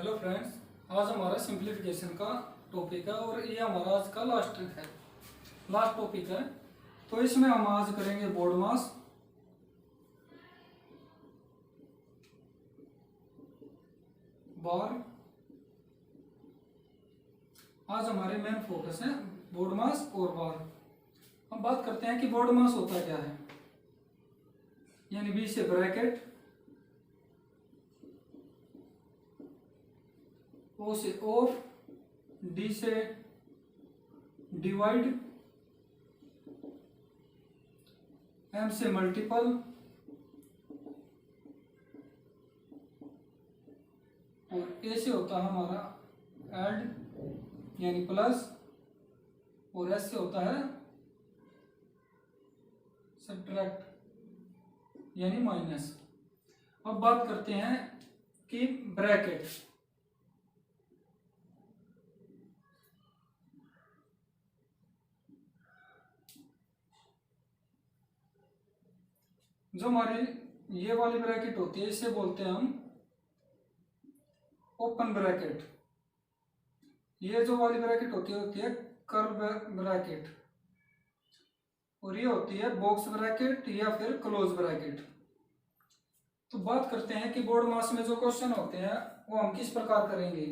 Hello friends, आज हमारा simplification का टॉपिक है और ये हमारा आज का लास्ट टॉपिक है। तो इसमें हम आज करेंगे बोर्ड मास, बार। आज हमारे मेन फोकस है बोर्ड मास और बार। हम बात करते हैं कि बोर्ड मास होता क्या है। यानी बी से ब्रैकेट, ओ से ऑफ, डी से डिवाइड, एम से मल्टीपल, और ए से होता है हमारा ऐड यानी प्लस, और एस से होता है सब्ट्रैक्ट यानी माइनस। अब बात करते हैं कि ब्रैकेट। जो हमारी ये वाली ब्रैकेट होती है इसे बोलते हैं हम ओपन ब्रैकेट। ये जो वाली ब्रैकेट होती है कर्व ब्रैकेट, और ये होती है बॉक्स ब्रैकेट या फिर क्लोज ब्रैकेट। तो बात करते हैं कि बोर्ड मास में जो क्वेश्चन होते हैं वो हम किस प्रकार करेंगे।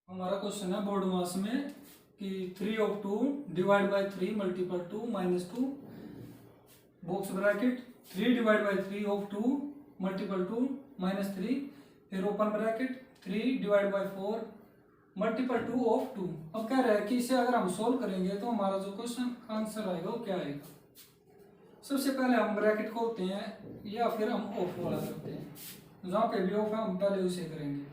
हमारा क्वेश्चन है बोर्ड मास में कि 3/2 divide by 3 multiple 2 minus 2 box bracket, 3 divide by 3 of 2 multiple 2 minus 3, फिर open bracket 3 divide by 4 multiple 2 of 2। अब कह रहा है कि इसे अगर हम सोल्व करेंगे तो हमारा जो क्वेश्चन आंसर आएगा वो क्या आएगा। सबसे पहले हम ब्रैकेट खोलते हैं या फिर हम ऑफ वाला करते हैं। जहाँ पे भी ऑफ है हम पहले उसे करेंगे।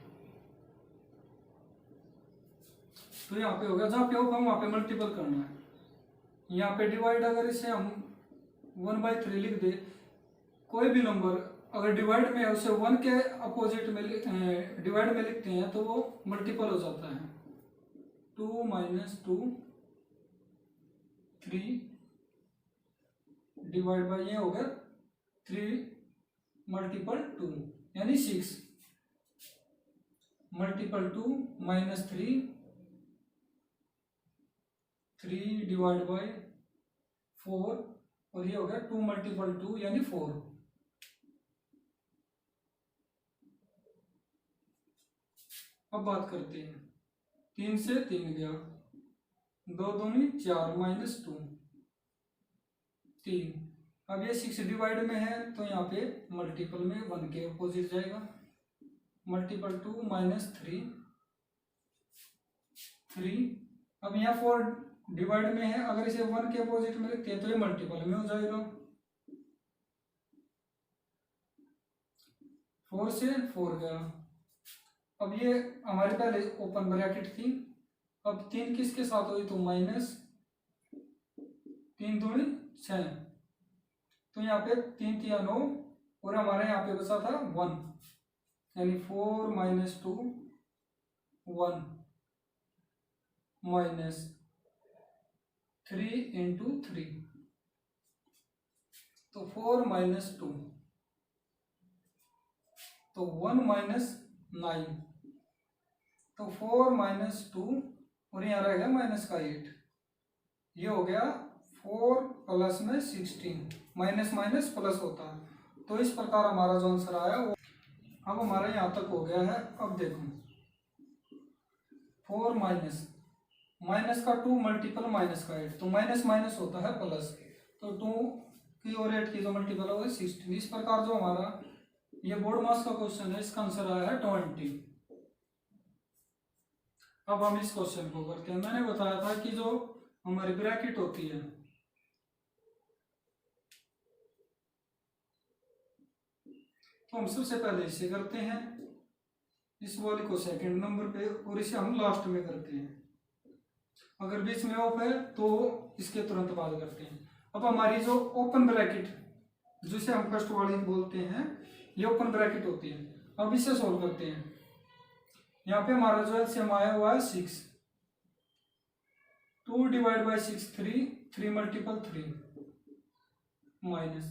तो यहाँ पे हो गया, जहाँ पे ऑफ हम वहाँ पे मल्टीपल करना है। यहाँ पे डिवाइड, अगर इसे हम 1/3 लिख दे, कोई भी नंबर अगर डिवाइड में है उसे 1 के अपोजिट में डिवाइड में लिखते हैं तो वो मल्टीपल हो जाता है। 2 माइनस 2 3 डिवाइड बाई ये हो गया 3 मल्टीपल 2 यानी 6 मल्टीपल 2 माइनस 3 डिवाइड बाई 4, और ये हो गया 2 मल्टीपल 2 यानी 4। अब बात करते हैं, 3 से 3 गया, 2 दूनी 4 माइनस 2 3। अब ये 6 डिवाइड में है तो यहाँ पे मल्टीपल में 1 के अपोजिट जाएगा, मल्टीपल 2 माइनस 3। अब यहाँ 4 डिवाइड में है, अगर इसे 1 के अपोजिट में लिखते हैं तो ये मल्टीपल में हो जाएगा। 4 से 4 गया। अब ये हमारे पहले ओपन ब्रैकेट थी, अब 3 किसके साथ हुई तो माइनस 3 दूनी 6, तो यहाँ पे 3 तिया 9, और हमारे यहाँ पे बचा था 1 यानी 4 माइनस 2 1 माइनस 3 इंटू 3, तो 4 माइनस 2 तो 1 माइनस 9, तो 4 माइनस 2, और यहाँ रह गया माइनस का 8। ये हो गया 4 प्लस में 16, माइनस माइनस प्लस होता है। तो इस प्रकार हमारा जो आंसर आया वो अब हमारा यहाँ तक हो गया है। अब देखो 4 माइनस माइनस का 2 मल्टीपल माइनस का 8, तो माइनस माइनस होता है प्लस, तो 2 की और 8 की जो मल्टीपल होगा 16। इस प्रकार जो हमारा ये बोर्ड मास का क्वेश्चन है इसका आंसर आया है 20। अब हम इस क्वेश्चन को करते हैं। मैंने बताया था कि जो हमारी ब्रैकेट होती है तो हम सबसे पहले इसे करते हैं, इस वाले को सेकंड नंबर पे, और इसे हम लास्ट में करते हैं। अगर बीच में ऑफ है तो इसके तुरंत बाद करते हैं। अब हमारी जो ओपन ब्रैकेट जिसे हम फर्स्ट वाली बोलते हैं ये ओपन ब्रैकेट होती है। अब इसे सोल्व करते हैं। यहाँ पे हमारा जो एलसीएम आया हुआ है 6, 2 डिवाइड बाई 6 3, 3 मल्टीपल 3 माइनस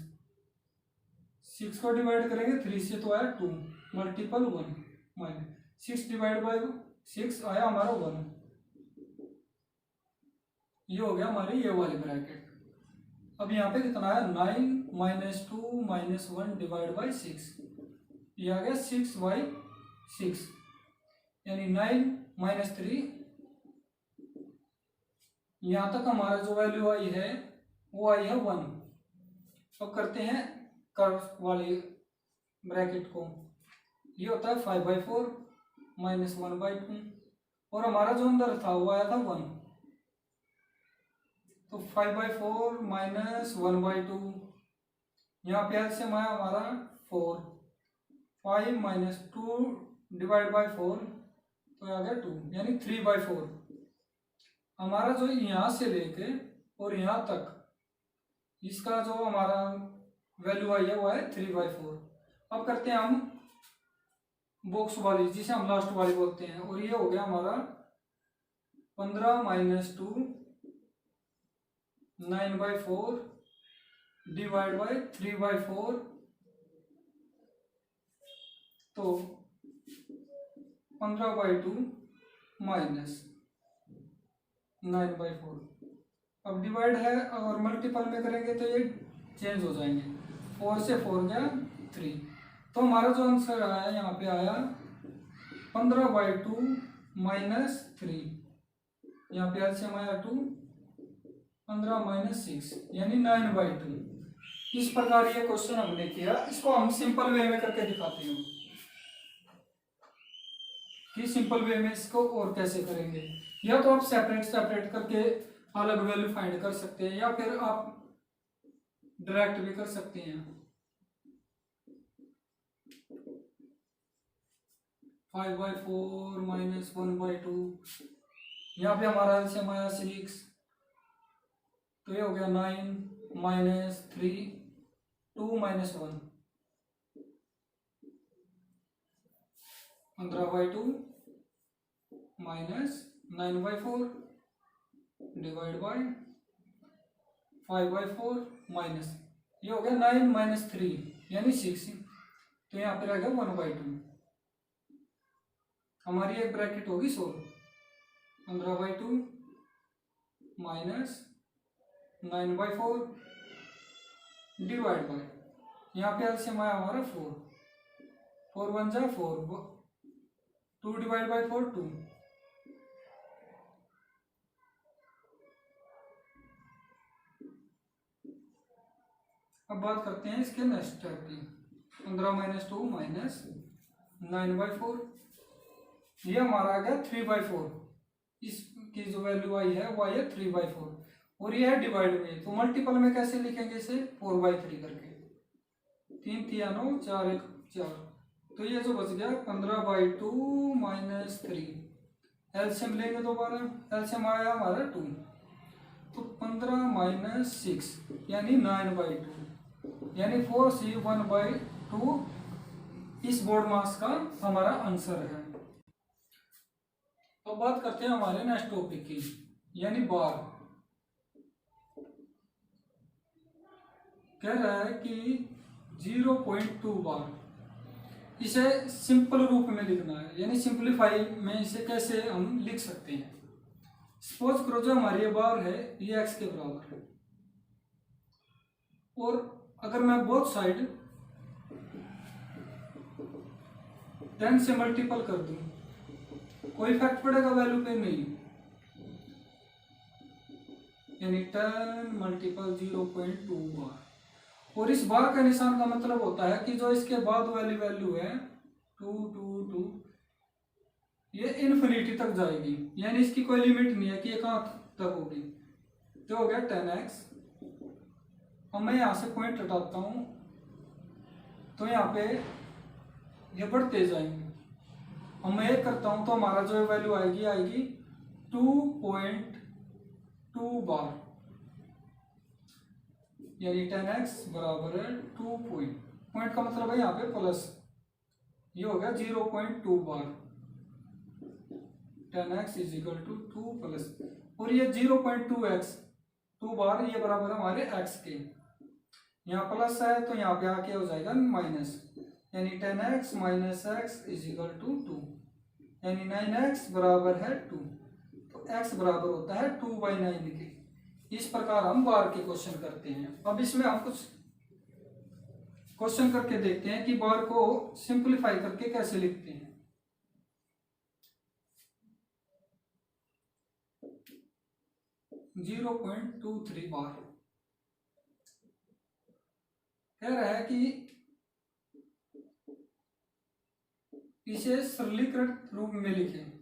6 को डिवाइड करेंगे 3 से तो आया 2 मल्टीपल 1 माइनस 6 डिवाइड बाई 6 आया हमारा 1। ये हो गया हमारी ये वाली ब्रैकेट। अब यहाँ पे कितना आया 9 माइनस 2 माइनस 1 डिवाइड बाई 6, ये आ गया 6 बाई 6 यानी 9 माइनस 3। यहाँ तक हमारा जो वैल्यू आई है वो आई है 1। अब करते हैं कर्व वाली ब्रैकेट को। ये होता है 5/4 माइनस 1/2 और हमारा जो अंदर था वो आया था 1, तो 5/4 माइनस 1/2 यहाँ पे एलसीएम आया हमारा 4, 5 माइनस 2 डिवाइड बाई 4 तो आ गया 2 यानी 3/4। हमारा जो यहाँ से लेके और यहाँ तक इसका जो हमारा वैल्यू आई है वो है 3/4। अब करते हैं हम बॉक्स वाली जिसे हम लास्ट वाली बोलते हैं, और ये हो गया हमारा 15 माइनस 2 9/4 डिवाइड बाई 3/4 तो 15/2 माइनस 9/4। अब डिवाइड है और मल्टीपल में करेंगे तो ये चेंज हो जाएंगे, 4 से 4 गया 3, तो हमारा जो आंसर आया यहाँ पे आया 15/2 माइनस 3, यहाँ पे एलसीएम आया 2, 15 माइनस 6 यानी 9/2। इस प्रकार ये क्वेश्चन हमने किया। इसको हम सिंपल वे में करके दिखाते हैं कि सिंपल वे में इसको और कैसे करेंगे। या तो आप सेपरेट करके अलग वैल्यू फाइंड कर सकते हैं, या फिर आप डायरेक्ट भी कर सकते हैं। 5/4 माइनस 1/2, यहाँ पे हमारा एलसीएम आया 6, तो ये हो गया 9 minus 3 2 minus 1 15/2 minus 9/4 divide by 5/4 minus ये हो गया 9 माइनस 3 यानी 6, तो यहाँ पे रह गया 1/2। हमारी एक ब्रैकेट होगी 16, 15/2 माइनस 9/4 डिवाइड बाई यहाँ पे एलसीएम आया हमारा 4, 4 1 जा 4, 2 डिवाइड बाई 4 2, अब बात करते हैं इसके नेक्स्ट स्टेप की। 15 माइनस 2 माइनस 9/4, ये हमारा आ गया 3/4। इसकी जो वैल्यू आई है वो आई है 3/4, और ये है डिवाइड में, तो मल्टीपल में कैसे लिखेंगे इसे 4/3 करके, 3 3 9 4 1 4, तो ये जो बच गया 15/2 माइनस 3, एलसीएम लेंगे दोबारा, एलसीएम आया हमारा 2, तो 15 माइनस 6 यानी 9/2 यानी 4C1/2 इस बोर्ड मास का हमारा आंसर है। तो बात करते हैं हमारे नेक्स्ट टॉपिक की, यानी बार। कह रहा है कि 0.2 बार, इसे सिंपल रूप में लिखना है, यानी सिंपलीफाई में इसे कैसे हम लिख सकते हैं। सपोज करो जो हमारी ये बार है ये x के बराबर है, और अगर मैं बोथ साइड 10 से मल्टीपल कर दूं, कोई इफेक्ट पड़ेगा वैल्यू पे नहीं, यानी 10 मल्टीपल 0.2 बार। और इस बार का निशान का मतलब होता है कि जो इसके बाद वाली वैल्यू है 2 2 2 ये इन्फिनिटी तक जाएगी, यानी इसकी कोई लिमिट नहीं है कि ये कहाँ तक होगी। तो हो गया 10x। अब मैं यहाँ से पॉइंट हटाता हूँ तो यहाँ पे ये बढ़ते जाएंगे। अब मैं एक करता हूँ तो हमारा जो वैल्यू आएगी 2.2 बार, यानी 10x बराबर है 2 पॉइंट का मतलब है यहाँ पे प्लस, ये हो गया 0.2 बार, 10x is equal to 2 plus. और ये 0.2x 2 बार ये बराबर हमारे x के, यहाँ प्लस है तो यहाँ पे आके हो जाएगा माइनस, यानी 10x minus x is equal to 2, यानी 9x बराबर है 2। तो x बराबर होता है 2/9 के। इस प्रकार हम बार के क्वेश्चन करते हैं। अब इसमें हम कुछ क्वेश्चन करके देखते हैं कि बार को सिंपलीफाई करके कैसे लिखते हैं। जीरो 0.23 बार कह रहा है कि इसे सरलीकृत रूप में लिखें।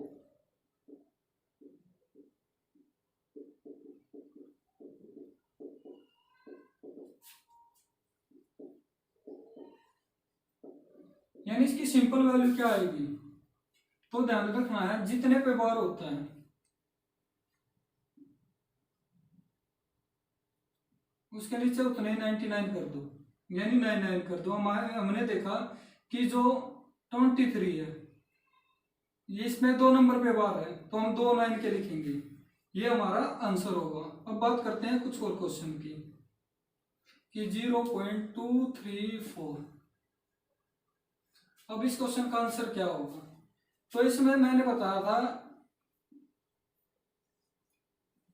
यानी इसकी सिंपल वैल्यू क्या आएगी, तो ध्यान रखना है जितने पे बार होता है उसके नीचे उतने 99 कर दो, यानी 99 कर दो। हमने देखा कि जो 23 है ये इसमें 2 नंबर पे बार है तो हम 2 9 के लिखेंगे, ये हमारा आंसर होगा। अब बात करते हैं कुछ और क्वेश्चन की कि 0.234। अब इस क्वेश्चन का आंसर क्या होगा, तो इसमें मैंने बताया था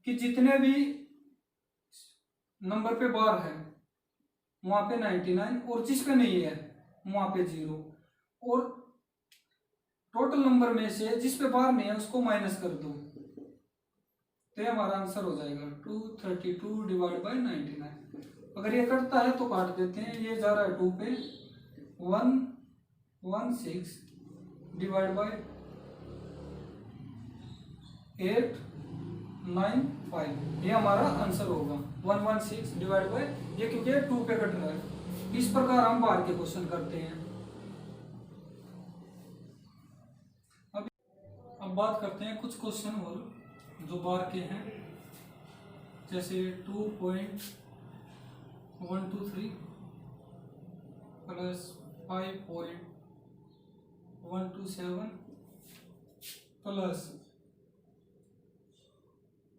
कि जितने भी नंबर पे बार है वहां पे 99 और जिस पे नहीं है वहां पे 0, और टोटल नंबर में से जिस पे बार नहीं है उसको माइनस कर दो, तो ये हमारा आंसर हो जाएगा 232 डिवाइड बाई 99। अगर ये कटता है तो काट देते हैं, ये जा रहा है 2 पे 116 डिवाइड बाई 895, ये हमारा आंसर होगा 116 डिवाइड बाई, ये क्योंकि 2 पे कट रहा है। इस प्रकार हम बार के क्वेश्चन करते हैं। अब बात करते हैं कुछ क्वेश्चन और जो बार के हैं, जैसे 2.123 प्लस 5.127 प्लस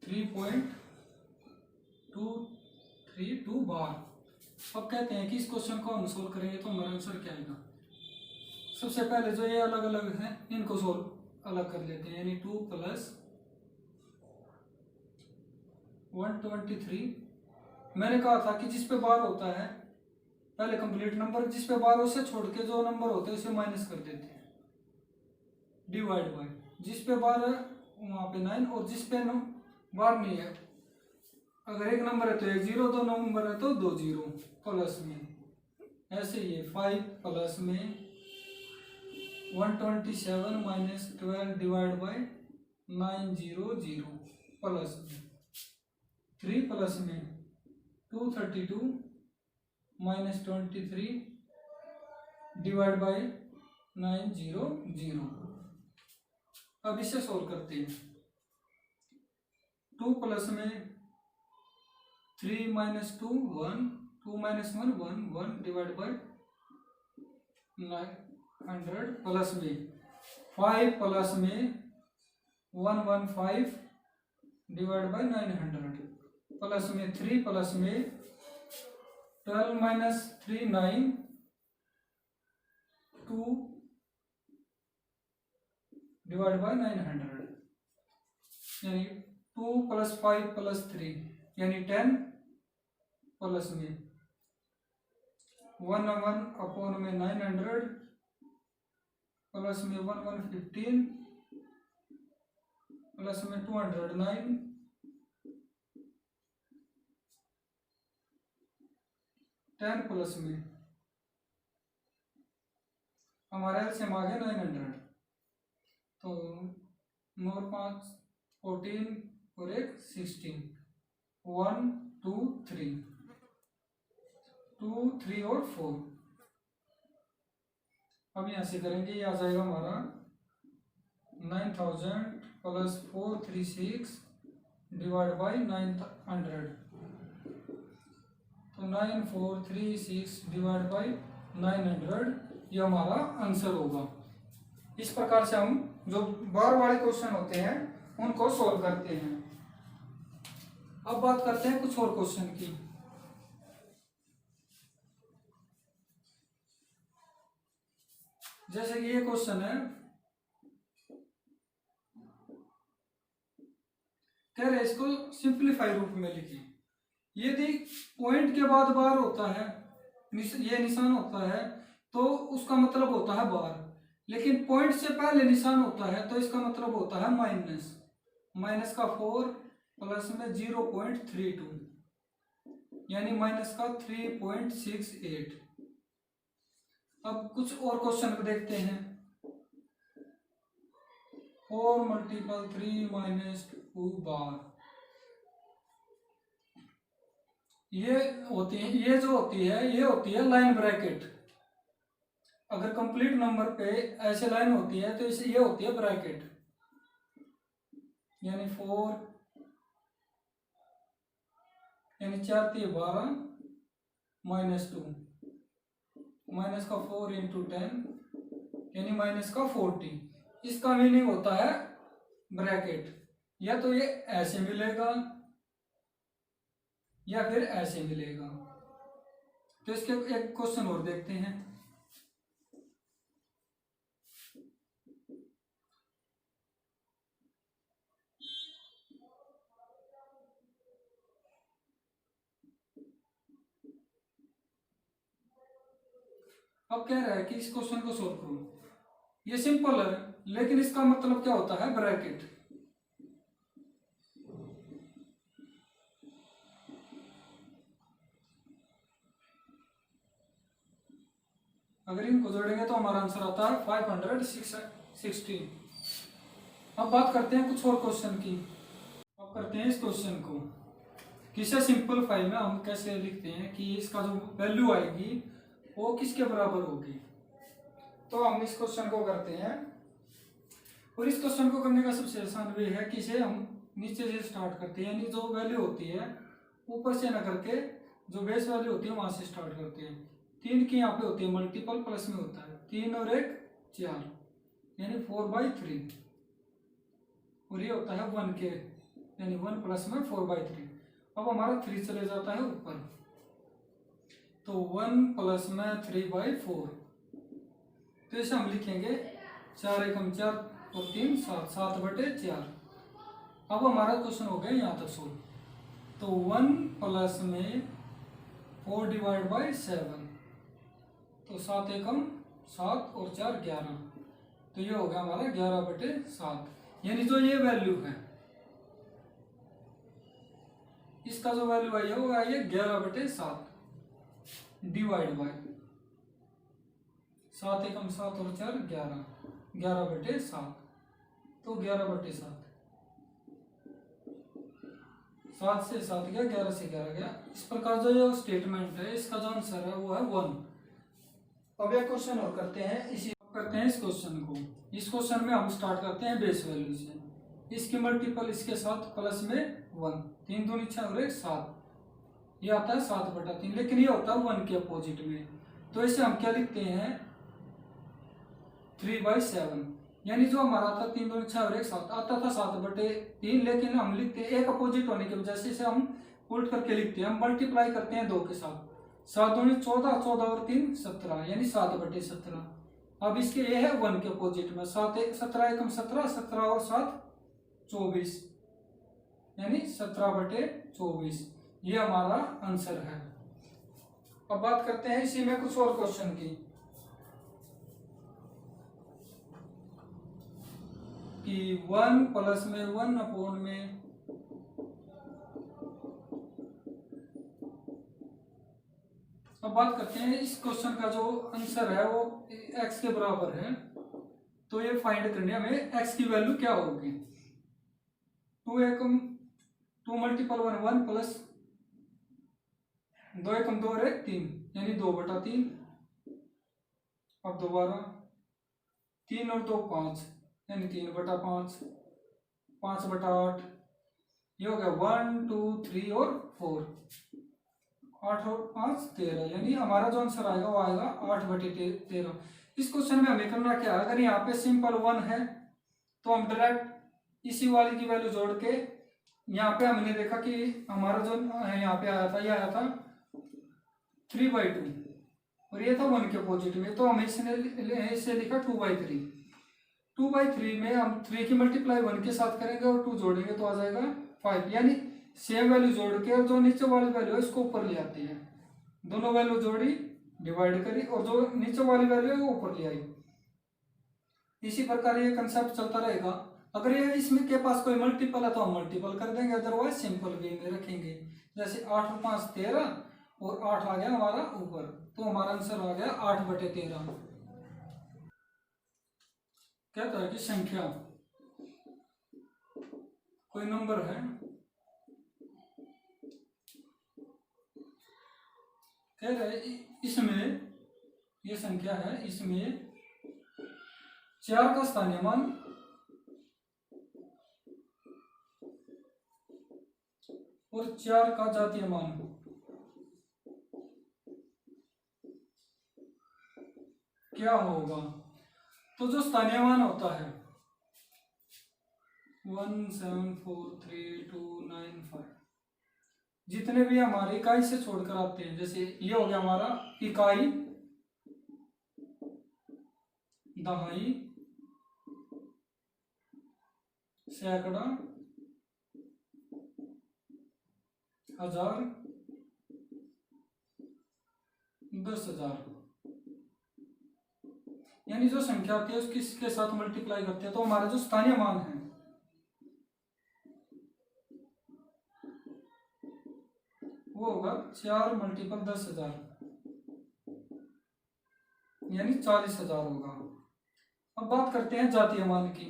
3.232 बार। अब कहते हैं कि इस क्वेश्चन को हम सोल्व करेंगे तो हमारा आंसर क्या आएगा। सबसे पहले जो ये अलग अलग हैं इनको सोल्व अलग कर लेते हैं, यानी 2 प्लस 123। मैंने कहा था कि जिस पे बार होता है पहले कंप्लीट नंबर, जिस पे बार उसे छोड़ के जो नंबर होते हैं उसे माइनस कर देते हैं, डिवाइड बाय जिस पे बार है वहां पे 9 और जिस पे बार नहीं है, अगर एक नंबर है तो 1 0, 2 नंबर है तो 2 0 प्लस में। ऐसे ही 5 प्लस में 127 माइनस 12 डिवाइड बाय 900 प्लस में 3 प्लस में 232 माइनस 23 डिवाइड बाय 900। अब इसे सोल्व करते हैं। 2 प्लस में 3 minus 2 1, 2 minus 1 1 1 divide by 900 plus में 5 प्लस में 115 डिवाइड बाय 900 प्लस में 3 प्लस में 12 माइनस 3 9 2 डिवाइड बाय 900, यानी 2 प्लस 5 प्लस 3 यानी 10 प्लस में 1 1 अपॉन में 900 प्लस में 1 1 15 प्लस में 209 10 प्लस में हमारे एलसीएम आ गया 900, तो 9 और 5 14 और 1 16 1 2 3 2 3 और 4। अब यहाँ से करेंगे, ये आ जाएगा हमारा 9000 प्लस 436 डिवाइड बाई 900, तो 9436 डिवाइड बाई 900 ये हमारा आंसर होगा। इस प्रकार से हम जो बार वाले क्वेश्चन होते हैं उनको सोल्व करते हैं। अब बात करते हैं कुछ और क्वेश्चन की। जैसे कि ये क्वेश्चन है, कह रहे इसको सिंप्लीफाई रूप में लिखिए। यदि पॉइंट के बाद बार होता है, ये निशान होता है, तो उसका मतलब होता है बार। लेकिन पॉइंट से पहले निशान होता है तो इसका मतलब होता है माइनस। माइनस का 4 प्लस में 0.32 यानी माइनस का 3.68। अब कुछ और क्वेश्चन देखते हैं। 4 × 3 - 2 बार, ये होती है, ये जो होती है ये होती है लाइन ब्रैकेट। अगर कंप्लीट नंबर पे ऐसे लाइन होती है तो इसे ये होती है ब्रैकेट, यानी 4 यानी 4 × 12 -2 माइनस का 4 × 10 यानी माइनस का 40। इसका मीनिंग होता है ब्रैकेट। या तो ये ऐसे मिलेगा या फिर ऐसे मिलेगा। तो इसके एक क्वेश्चन और देखते हैं। अब कह रहा है कि इस क्वेश्चन को सोल्व करो। ये सिंपल है, लेकिन इसका मतलब क्या होता है ब्रैकेट। अगर इनको जोड़ेंगे तो हमारा आंसर आता है 516। अब बात करते हैं कुछ और क्वेश्चन की। अब करते हैं इस क्वेश्चन को किसे सिंपलीफाई में हम कैसे लिखते हैं कि इसका जो वैल्यू आएगी वो किसके बराबर होगी। तो हम इस क्वेश्चन को करते हैं, और इस क्वेश्चन को करने का सबसे आसान वे है कि इसे हम नीचे से स्टार्ट करते हैं, यानी जो वैल्यू होती है ऊपर से ना करके जो बेस वैल्यू होती है वहां से स्टार्ट करते हैं। 3 की यहाँ पे होती है मल्टीपल, प्लस में होता है 3 और 1 4 यानी 4/3, और ये होता है 1 के यानी 1 प्लस में 4/3। अब हमारा 3 चले जाता है ऊपर, तो 1 प्लस में 3/4। तो इसे हम लिखेंगे 4 × 4 और 3 7 7/4। अब हमारा क्वेश्चन हो गया यहाँ तक सोल्व। तो 1 प्लस में 4/7, तो 7 × 7 और 4 11, तो ये हो गया हमारा 11/7। यानी जो ये वैल्यू है, इसका जो वैल्यू आई है वो आई है 11/7 डिवाइड बाय 7 × 7 और 4 11, 11/7, तो 11/7। 7 से 7 गया, 11 से 11 गया। इस प्रकार जो ये स्टेटमेंट है इसका जो आंसर है वो है 1। अब एक क्वेश्चन और करते हैं, इसी करते हैं इस क्वेश्चन को। इस क्वेश्चन में हम स्टार्ट करते हैं बेस वैल्यू से। इसकी मल्टीपल इसके साथ प्लस में 1, 3 दूनी 6 और 1 7, ये आता है 7/3, लेकिन ये होता है 1 के अपोजिट में। तो इसे हम क्या लिखते हैं 3/7, यानी जो हमारा था 3 दूनी 6 और 1 7 आता था 7/3, लेकिन हम लिखते हैं एक अपोजिट होने की वजह से इसे हम उल्ट करके लिखते हैं। हम मल्टीप्लाई करते हैं 2 के साथ, 7 दूनी 14, 14 और 3 17 यानी 7/17। अब इसके ये है 1 के अपोजिट में, 17 × 17, 17 और 7 24 यानी 17/24। ये हमारा आंसर है। अब बात करते हैं इसी में कुछ और क्वेश्चन की कि 1 प्लस में 1 में अब बात करते हैं इस क्वेश्चन का जो आंसर है वो x के बराबर है। तो ये फाइंड करनी है हमें x की वैल्यू क्या होगी। 2 × 1 1 प्लस 2 × 2 और 1 3 यानी 2/3। अब दोबारा 3 और 2 5 यानी 3/5, 5/8, ये हो गया 1 2 3 और 4, 8 और 5 13, यानी हमारा जो आंसर आएगा वो आएगा 8/13। इस क्वेश्चन में हमें करना क्या है, अगर यहाँ पे सिंपल 1 है तो हम डायरेक्ट इसी वाले की वैल्यू जोड़ के यहाँ पे हमने देखा कि हमारा जो यहाँ पे आया था, ये आया था 3/2 और ये था 1 के अपोजिट में, तो हम इसे लिखा 2/3। 2/3 में हम 3 की मल्टीप्लाई 1 के साथ करेंगे और 2 जोड़ेंगे तो आ जाएगा 5, यानी सेम वैल्यू जोड़ के और जो नीचे वाली वैल्यू है इसको ऊपर ले आती है। दोनों वैल्यू जोड़ी, डिवाइड करी और जो नीचे वाली वैल्यू है वो ऊपर ले आई। इसी प्रकार ये कंसेप्ट चलता रहेगा। अगर ये इसमें के पास कोई मल्टीपल है तो हम मल्टीपल कर देंगे, अदरवाइज सिंपल वे में रखेंगे। जैसे 8 और 5 13 और 8 आ गया हमारा ऊपर, तो हमारा आंसर आ गया 8/13। कहता है कि संख्या कोई नंबर है, कह रहे इसमें ये संख्या है, इसमें 4 का स्थानीय मान और 4 का जातीय मान क्या होगा। तो जो स्थानीय मान होता है 1743295, जितने भी हमारे इकाई से छोड़कर आते हैं, जैसे ये हो गया हमारा इकाई, दहाई, सैकड़ा, हजार, 10,000, यानी जो संख्या आती है उसकी इसके साथ मल्टीप्लाई करते हैं तो हमारा जो स्थानीय मान है वो होगा 4 × 10,000, यानी 40,000 होगा। अब बात करते हैं जातीय मान की।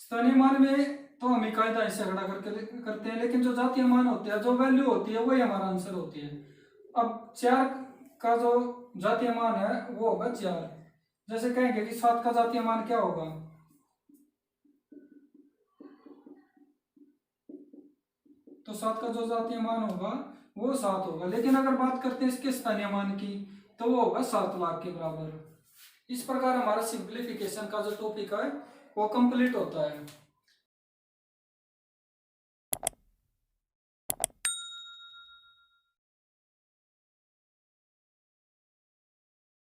स्थानीय मान में तो हम इकाई दहाई सैकड़ा करके करते हैं, लेकिन जो जातीय मान होते हैं, जो वैल्यू होती है वही हमारा आंसर होती है। अब 4 का जो जातीय मान है वो होगा 4। जैसे कहेंगे कि 7 का जातीय मान क्या होगा, तो 7 का जो जातीय मान होगा वो 7 होगा। लेकिन अगर बात करते हैं इसके स्थानीय मान की तो वो होगा 7 लाख के बराबर। इस प्रकार हमारा सिंप्लीफिकेशन का जो टॉपिक है वो कंप्लीट होता है।